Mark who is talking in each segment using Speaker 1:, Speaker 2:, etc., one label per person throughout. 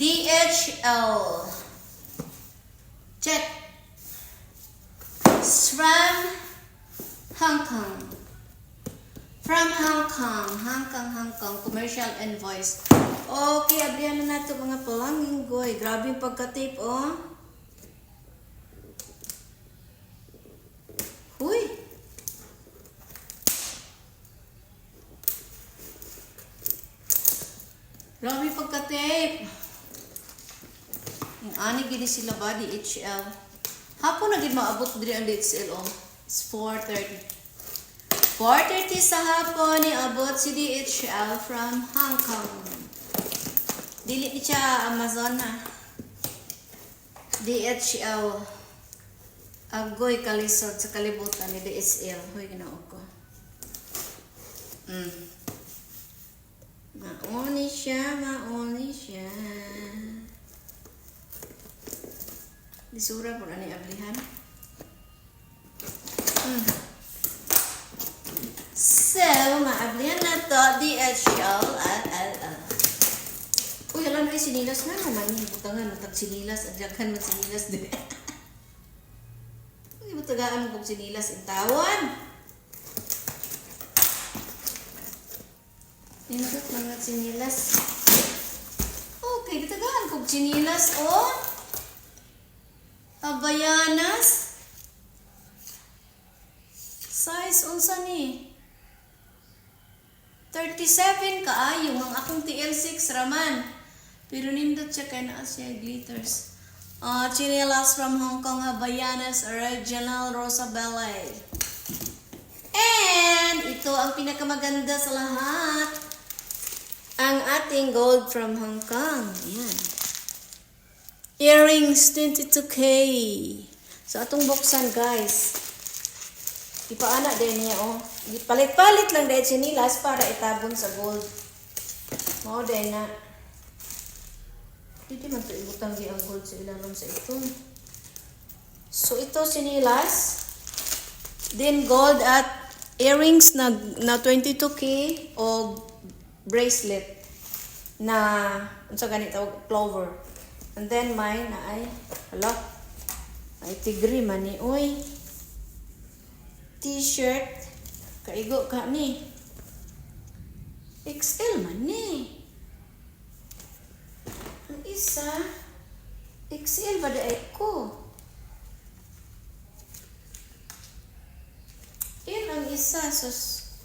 Speaker 1: DHL. Check. It's from Hong Kong. From Hong Kong. Commercial invoice. Okay, abrihan na nato mga palanging goy. Grabe yung pagka-tape, oh. Huy. Grabe yung pagka-tape. Yung ani gini sila ba, DHL. Hapon na gid maabot diri ang DHL, oh. It's 4:30. 4:30 sa hapon ni abot si DHL from Hong Kong. Dili ni siya Amazon na. DHL. Agoy kalisod sa kalibutan ni DHL. Hoy ginoo ko. Mauni siya. Disura po na ni ablihan. So, maablihan na to, DHL. Uy, alam na yung sinilas na naman yung butangan. Matag sinilas, adyakan man sinilas din. Uy, butagaan mo kung sinilas in tawon. Indot mga sinilas. Okay, butagaan kong sinilas, oh. Abayanas. Size unsa ni? 37 kaayo ang akong TL6 raman. Pero nindot siya kay naa siya glitters. Chinelas from Hong Kong, Havaianas Original Rosa Ballet. And ito ang pinakamaganda sa lahat. Ang ating gold from Hong Kong. Ayan. Earrings 22K. So atong buksan guys. Ipaana din niya, oh. Palit-palit lang dahil sinilas para itabon sa gold. Mao din na. Hindi man ito ibutang di ang gold sa ilalim sa ito. So ito sinilas. Then gold at earrings na 22K o bracelet na unsa ganito clover. And then mine na ay ay tigri man ni oy. T-shirt, kaigo ka ni. XL man ni. Ang isa, XL ba daig ko? Yan ang isa, sus.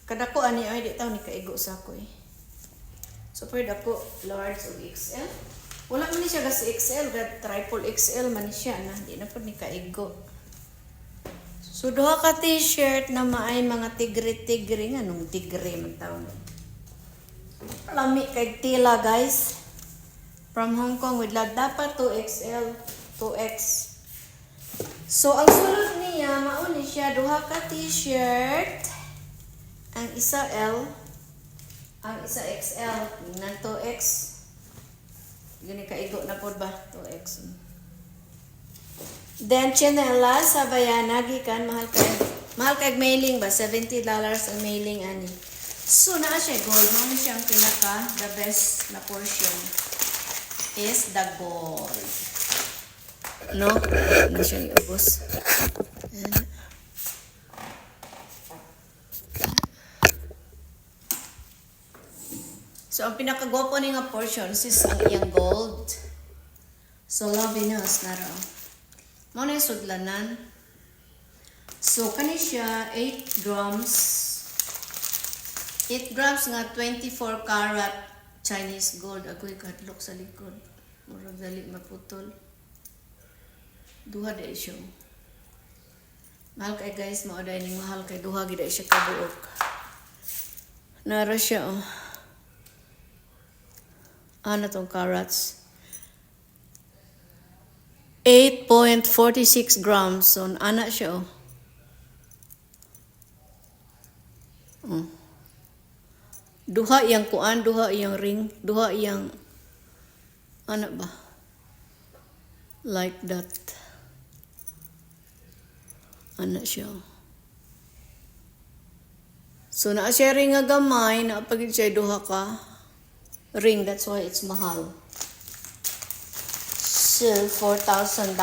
Speaker 1: Kada ko ani ay di taw ni kaigo sa ko eh. Super dako, large o XL. Wala man ni siya gas XL, triple XL man ni siya na. Di na po ni kaigo. So, duha ka t-shirt na maay mga tigre-tigre. Anong tigre man tawag? Lami kay tila, guys. From Hong Kong with dapat 2XL, 2X. So, ang sulod niya, mauni siya, duha ka t-shirt. Ang isa L, ang isa XL. Ng 2X. Gani kaigo na po ba? 2X. Then, chinelas, Havaiana, gikan, mahal kay mailing ba? $70 ang mailing, ani. So, naa siya gold. Ano siya ang pinaka, the best na portion is the gold. No? Ano siya iubos? So, ang pinakagwapo niya nga portion is ang iyang gold. So, luminous na raw. Muna yung sudlanan. So, kani siya 8 grams. 8 grams nga 24 karat Chinese gold. Ako'y kadlok sa likod. Murag dali maputol. Duha da siya. Mahal kay guys, mauday ning mahal kay duha gid siya kabuok. Nara siya, oh. Ano tong carats? 8.46 grams. So, anak siya, oh. Duha iyang kuan, duha iyang ring, duha iyang, ano ba? Like that. Anak siya. So, naa siya ring nga gamay, naapagid siya duha ka. ring. That's why it's mahal. So, $4,000.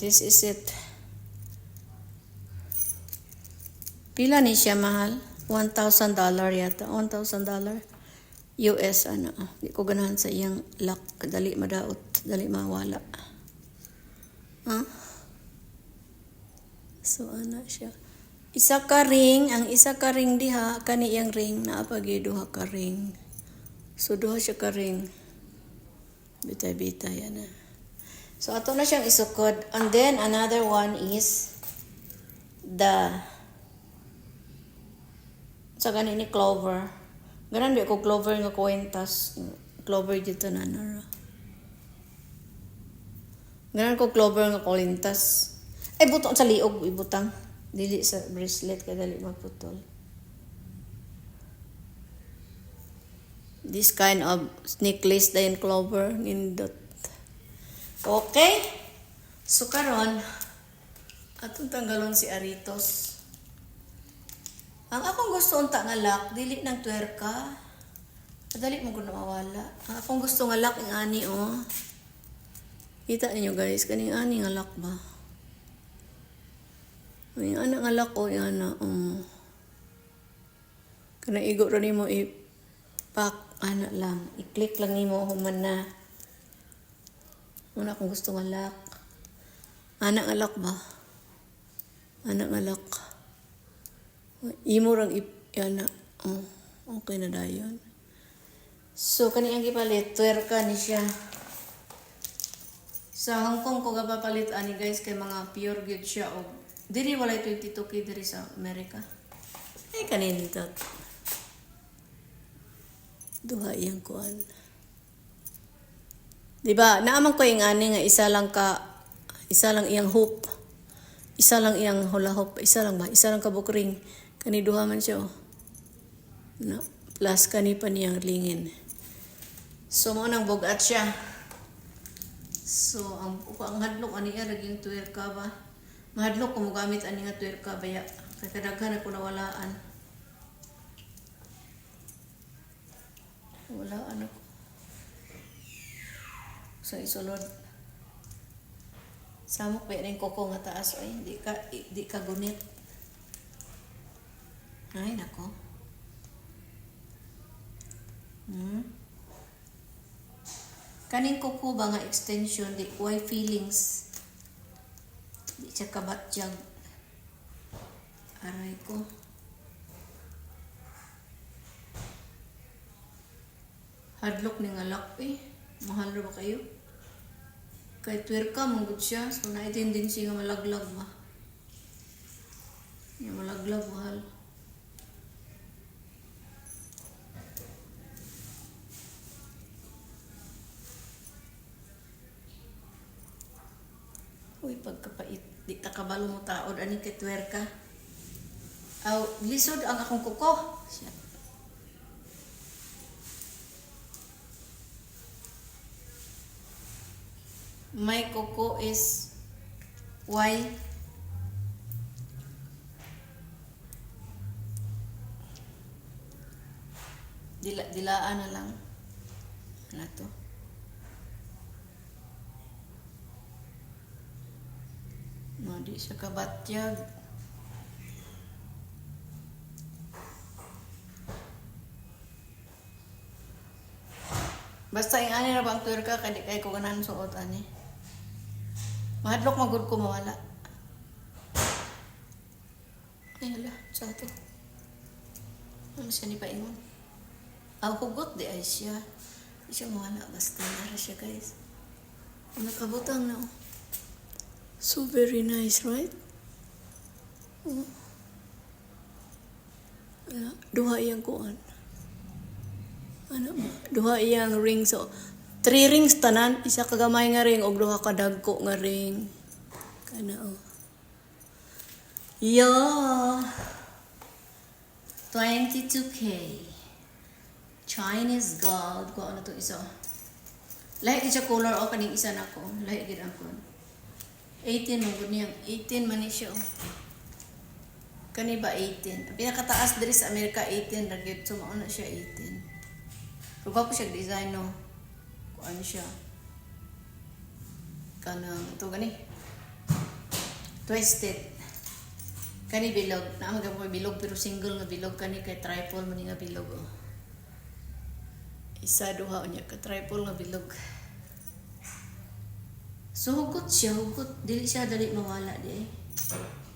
Speaker 1: This is it. Pila ni siya mahal? $1,000 yata. $1,000 US ano. Di ko ganahan sa iyang lock. Dali madaot. Dali mawala. Huh? So ana siya. Isa ka ring. Ang isa ka ring diha. Kani iyang ring. Naapagi duha ka ring. So duha siya ka ring. Bitay-bitay yan na. So ato na siyang isukod. And then another one is the sa ganin ni clover. Ganan di ko clover nga kwentas. Clover dito na nara. Ganan ko clover nga kwentas. Ay butang sa liog ibutang. Dili sa bracelet kay dali maputol. This kind of necklace dayon clover nindot. Okay? So karon atong tanggalon si Aritos. Ang akong gusto unta nga lock, dili nang twerka. Madali mo gud na mawala. Ang akong gusto nga lock ing ani oh. Kita ninyo guys, kaning ani nga lock ba? Yung ana nga lock oh, yung ana oh. Kana igo ra nimo i-pack ana lang. I-click lang nimo human na. Una akong gusto nga lock. Ana nga lock ba? Ana nga lock. Imo rang ana. Oh, okay na dayon. So kani ang gipalit, twerka ni siya. Sa Hong Kong ko gapapalit ani guys kay mga pure good siya og diri walay 22K diri sa Amerika. Ay kanin dito. Duha iyang kuan. Diba, naaman ko yung ani nga isa lang iyang hoop. Isa lang iyang hula hoop. Isa lang kabukring. Kani duha man siya oh. No, plus kani pa niyang lingin. So mo nang bugat siya. So ang hadlok ani naging twerka ba? Mahadlok ko mo gamit ani nga twerka baya. Kay kadaghan ako nawalaan. Walaan ako. So isulod. Samok pa rin koko nga taas ay di ka gunit. Ay nako. Kaning koko ba nga extension di why feelings. Di siya kabatjag. Aray ko. Hadlok ni nga lock eh. Mahal ba kayo? Kay twerka manggod siya. So na tendency nga malaglag ba? Yung malaglag mahal. Uy, pagkapait. Di takabalo mo taod. Ani kay twerka. Aw, lisod ang akong kuko. Shit. My kuko is why dilaan na lang. Ano to? No, di siya kabatyag. Basta yung ani na bang twerka kay di kay ko ganan suot ani. Mahadlok magud ko mawala. Ay hala, sa ato. Ano siya ni paingon? Aw hugot di ay siya. Di siya mawala basta nara siya guys. Nakabutang na. So very nice, right? Oh. Duha iyang kuan. Ano ba? Duha iyang ring. So, 3 rings tanan. Isa kagamay nga ring. O duha kadagko nga ring. Kana o. Yeah. 22K. Chinese gold. Kung ano to isa. Lahi gid siya color o kaning isa na ko. Lahi gid ang kon. 18 mo gud niya. 18 man ni siya. Oh. Kani ba 18? Ang pinakataas diri sa Amerika 18 ra gyud. So mao na siya 18. Pero ko siya design no. Kuan siya. Kanang ito gani. Twisted. Kani bilog. Naa magam ko bilog pero single nga bilog kani kay triple man nga bilog. Oh. Isa duha unya ka triple nga bilog. So hugot siya, hugot. Dili siya dali mawala di eh.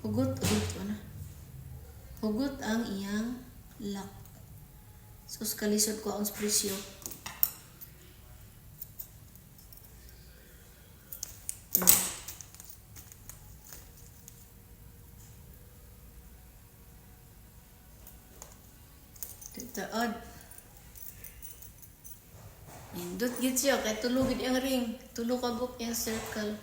Speaker 1: Hugot ko na. Hugot ang iyang lock. So kalisod ko ang presyo. Taod. Indot gid siya kay tulo gid ang ring, tulo ka guk yung circle.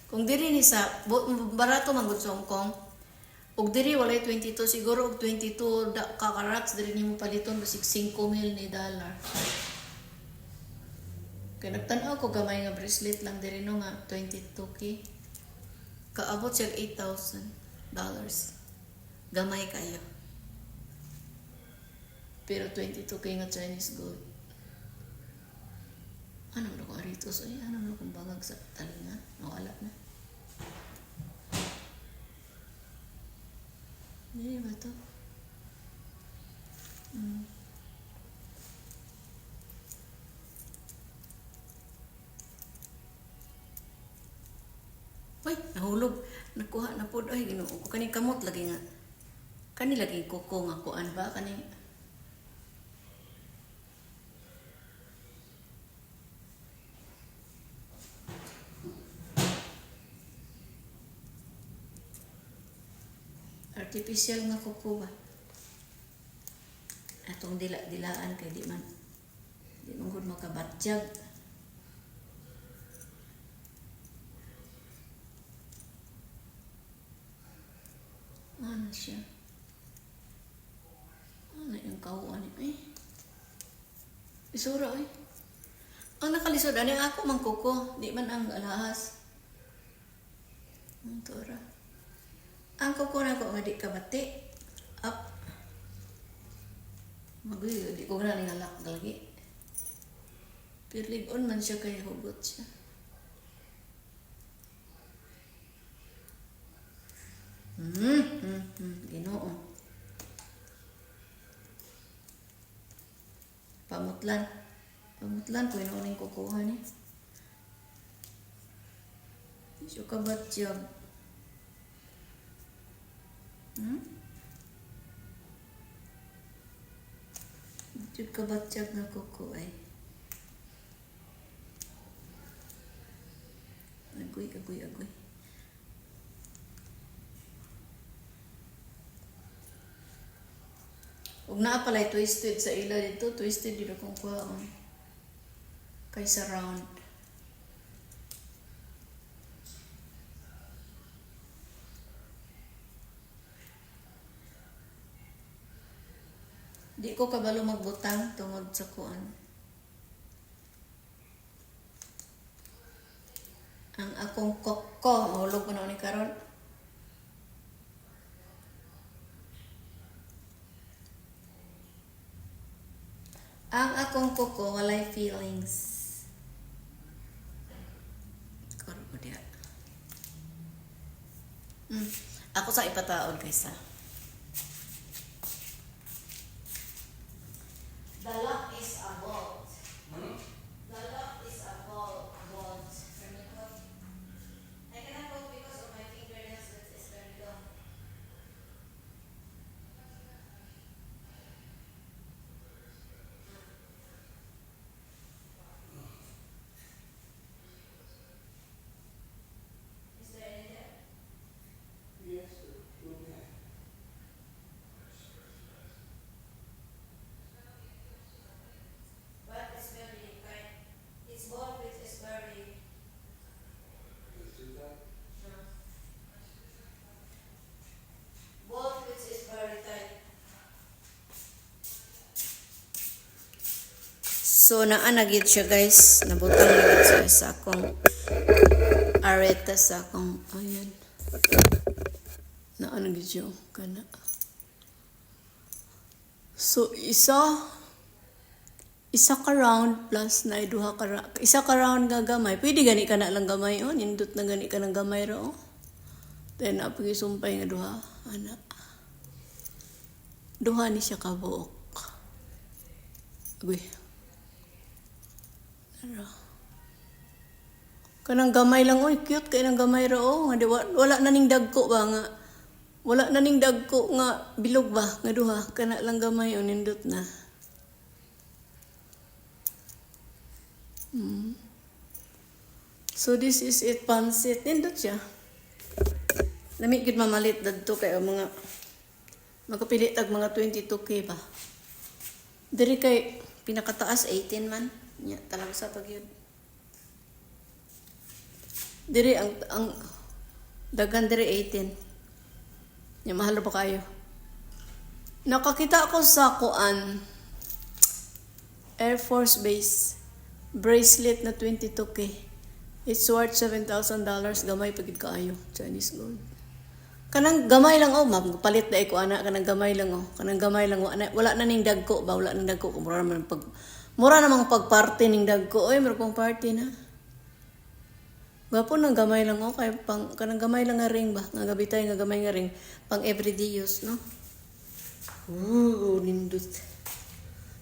Speaker 1: Kung diri ni sa barato man gud sa Hong Kong. Ug diri walay 22 siguro og 22 ka karats diri nimo paliton basig 5,000 ni dollar. Kaya nagtanaw ko gamay nga bracelet lang diri no nga 22k. Kaabot siya $8,000. Gamay kayo. Pero 22k nga Chinese gold. Ano mo ko arito so ano mo kung bangag sa talinga? Nawala na. Dili ba to? Uy, nahulog. Nakuha na po. Ay, ginoo ko. Kaning kamot lagi nga. Kani lagi kuko nga kuan ba? Kaning... Artificial nga kuko ba? Atong dilaan kay di man. Di man gud makabatjag. Ano siya? Ano yung kauan eh? Isura eh. Ang nakalisod, ano yung ako mang kuko. Di man ang alahas. Ang tura. Ang kuko na ko nga di kabati. Up. Maguyo, di ko na ningalak lagi. Pirlig-on man siya kaya hugot siya. Ginoo. Pamutlan. Pamutlan ko yun uling kukuha ni. Isyo ka ba't job? Isyo ka ba't job na kuko ay? Agoy. Huwag na pala'y twisted sa ila dito. Twisted dito kung kuhaan. Kaysa round. Di ko kabalo magbutang tungod sa kuan. Ang akong koko. Mahulog mo na ni karon. Ang akong kuko walay feelings. Karo ko diya. Ako sa ipataod kaysa. The lock is a bolt. The lock is a bolt. I cannot put because of my fingernails that is very long. Is there any there?
Speaker 2: Yes, okay.
Speaker 1: So naa na gid siya guys, nabutang na gid siya sa akong areta sa akong ayan. Naa na gid siya kana. So isa ka round plus na duha ka isa ka round nga gamay. Pwede gani ka na lang gamay oh, nindot na gani ka ng gamay ra oh. Then apagi sumpay nga duha ana. Duha ni siya ka buok. Uy. Kanang gamay lang oy, cute kay nang gamay ra oh, nga wala na ning dagko ba nga. Wala na ning dagko nga bilog ba nga duha, kana lang gamay oh nindot na. So this is it pansit nindot siya. Lami gid mamalit dadto kay mga magapili tag mga 22k ba. Diri kay pinakataas 18 man. Nya talang sa pagyud. Diri ang dagan diri 18. Nya mahal pa kayo. Nakakita ako sa kuan Air Force Base bracelet na 22k. It's worth $7,000. Gamay pagid kaayo Chinese gold. Kanang gamay lang oh, magpalit na ko ana kanang gamay lang oh. Kanang gamay lang wala na ning dagko ba, wala ning dagko mura namang pagparty ning dagko oy, mura pang party na. Gapo nang gamay lang oh, kay pang kanang gamay lang nga ring ba, nga gabitay nga gamay nga ring pang everyday use no. Ooh, nindot.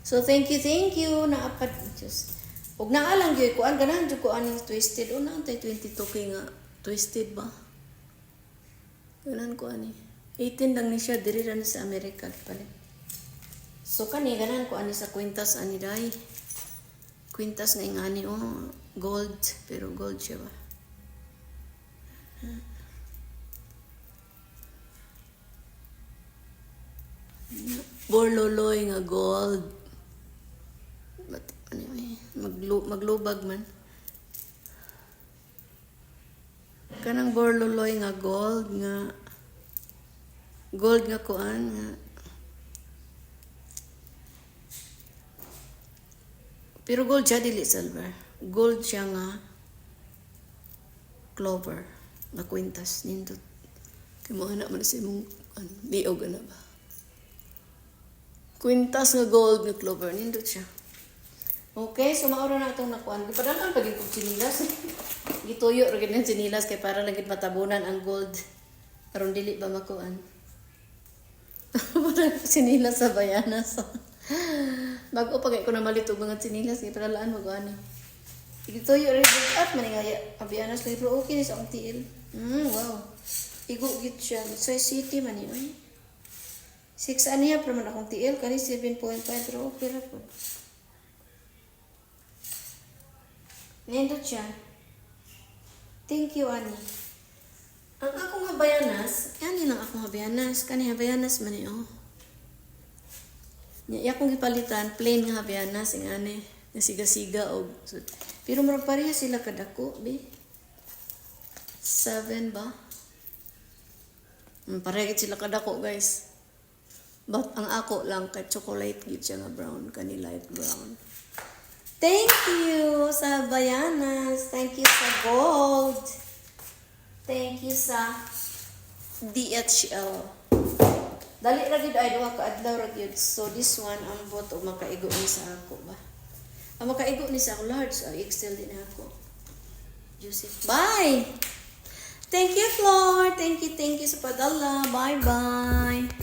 Speaker 1: So thank you na apat just. Ug naalang gyud kuan ganahan jud ko aning twisted o naantay 22k nga twisted ba. Ganan ko ani. 18 lang ni siya diri ra sa Amerika pala. So kani ganan ko ani sa kwintas ani dai. Kwintas nga ingani oh, gold pero gold siya ba. Borloloy nga gold. But anyway, maglubag man. Kanang borloloy nga gold nga kuan nga pero gold siya dili silver. Gold siya nga clover na kwintas nindot. Kay mo anak man sa imong liog ana ba. Kwintas nga gold nga clover nindot siya. Okay, so maura na itong nakuan. Padalaan pag yung chinilas. Gituyo rin ng chinilas kay para lagi matabunan ang gold. Karon dili ba makuan? Padalaan chinilas sa bayanas. Bago pag ko na malitog mga chinilas kay padalaan mo kuan. Gituyo rin at maningaya. Abianas lagi pero okay ni sa akong tiil. Wow. Igo git siya. Sa city man yun. 6 aniya pero man akong tiil. Kani 7.5 pero okay ra po. Nindot siya. Thank you, Ani. Ang akong habayanas, yan lang akong habayanas. Kani habayanas man oh. Iya akong gipalitan, plain nga habayanas, yung ani, nga siga-siga og. So, pero marang pareha sila kadako, be. 7 ba? Pareha sila kadako, guys. But ang ako lang, kay chocolate gid siya nga brown, kani light brown. Thank you sa Bayanas. Thank you sa Gold. Thank you sa DHL. Dali ra gyud ay duha ka adlaw ra gyud. So this one ambot og makaigo ni sa ako ba. Ang makaigo ni sa ako large o XL din ako. Joseph. Bye. Thank you, Flor. Thank you sa padala. Bye-bye.